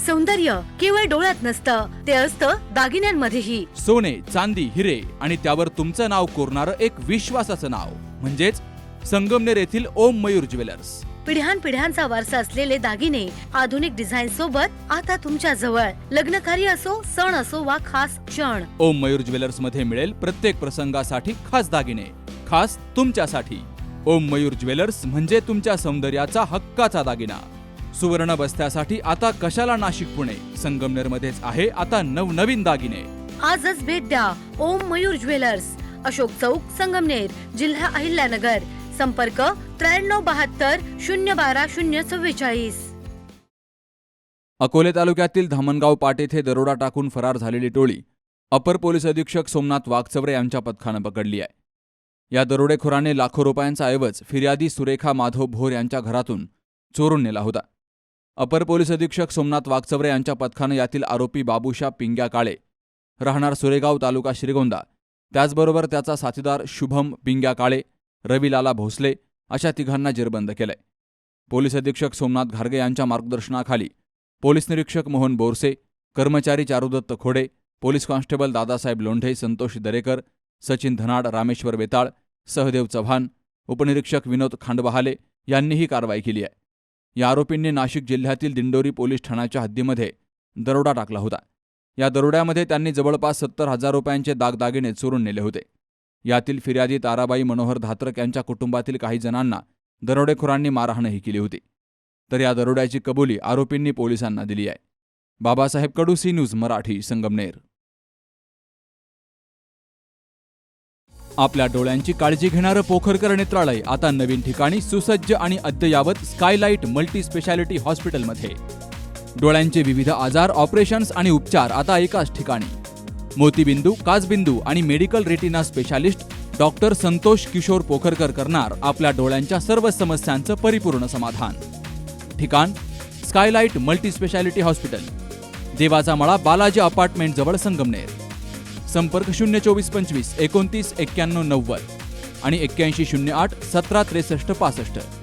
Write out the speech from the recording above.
सौंदर्य केवळ डोळ्यात नसतं, ते असतं दागिन्यांमध्येही. सोने, चांदी, हिरे आणि त्यावर तुमचं नाव कोरणारं एक विश्वासाचं नाव म्हणजेच संगमनेर येथील ओम मयूर ज्वेलर्स. पिढ्यानपिढ्यांचा वारसा असलेले दागिने आधुनिक डिझाईन सोबत आता तुमच्या जवळ. लग्नकार्य असो, सण असो वा खास क्षण, ओम मयूर ज्वेलर्स मध्ये मिळेल प्रत्येक प्रसंगासाठी खास दागिने, खास तुमच्यासाठी. ओम मयूर ज्वेलर्स म्हणजे तुमच्या सौंदर्याचा हक्काचा दागिना. सुवर्ण बस्त्यासाठी आता कशाला नाशिक पुणे, संगमनेर मध्येच आहे आता नवनवीन दागिने. आजच भेट द्या ओम मयूर ज्वेलर्स, अशोक चौक, संगमनेर, जिल्हा अहिल्यानगर. संपर्क 9372 012 044. अकोले तालुक्यातील धामणगाव पाट येथे दरोडा टाकून फरार झालेली टोळी अपर पोलीस अधीक्षक सोमनाथ वाघचवरे यांच्या पथकानं पकडली आहे. या दरोडेखोराने लाखो रुपयांचा ऐवज फिर्यादी सुरेखा माधव भोर यांच्या घरातून चोरून नेला होता. अपर पोलीस अधीक्षक सोमनाथ वाघचवरे यांच्या पथकानं यातील आरोपी बाबूशा पिंग्या काळे, राहणार सुरेगाव, तालुका श्रीगोंदा, त्याचबरोबर त्याचा साथीदार शुभम पिंग्या काळे, रविलाला भोसले अशा तिघांना जेरबंद केलंय. पोलीस अधीक्षक सोमनाथ घारगे यांच्या मार्गदर्शनाखाली पोलीस निरीक्षक मोहन बोरसे, कर्मचारी चारुदत्त खोडे, पोलीस कॉन्स्टेबल दादासाहेब लोंढे, संतोष दरेकर, सचिन धनाड, रामेश्वर वेताळ, सहदेव चव्हाण, उपनिरीक्षक विनोद खांडबहाले यांनी ही कारवाई केली आहे. या आरोपींनी नाशिक जिल्ह्यातील दिंडोरी पोलीस ठाण्याच्या हद्दीमध्ये दरोडा टाकला होता. या दरोड्यामध्ये त्यांनी जवळपास 70,000 रुपयांचे दागदागिने चोरून नेले होते. यातील फिर्यादी ताराबाई मनोहर धात्रक यांच्या कुटुंबातील काही जणांना दरोडेखोरांनी मारहाणही केली होती. तर या दरोड्याची कबुली आरोपींनी पोलिसांना दिली आहे. बाबासाहेब कडू, सी न्यूज मराठी, संगमनेर. आपल्या डोळ्यांची काळजी घेणारं पोखरकर नेत्रालय आता नवीन ठिकाणी सुसज्ज आणि अद्ययावत स्कायलाइट मल्टी स्पेशालिटी हॉस्पिटलमध्ये. डोळ्यांचे विविध आजार, ऑपरेशन्स आणि उपचार आता एकाच ठिकाणी. मोतीबिंदू, काचबिंदू आणि medical retina specialist doctor Santosh Kishor Pokharkar करणार आपल्या डोळ्यांच्या सर्व समस्यांचं परिपूर्ण समाधान. ठिकाण स्कायलाइट मल्टी स्पेशालिटी हॉस्पिटल, देवाचा मळा, बालाजी अपार्टमेंट जवळ, संगमनेर. संपर्क 02425 29 91 90 आणि 8108 17 63 65.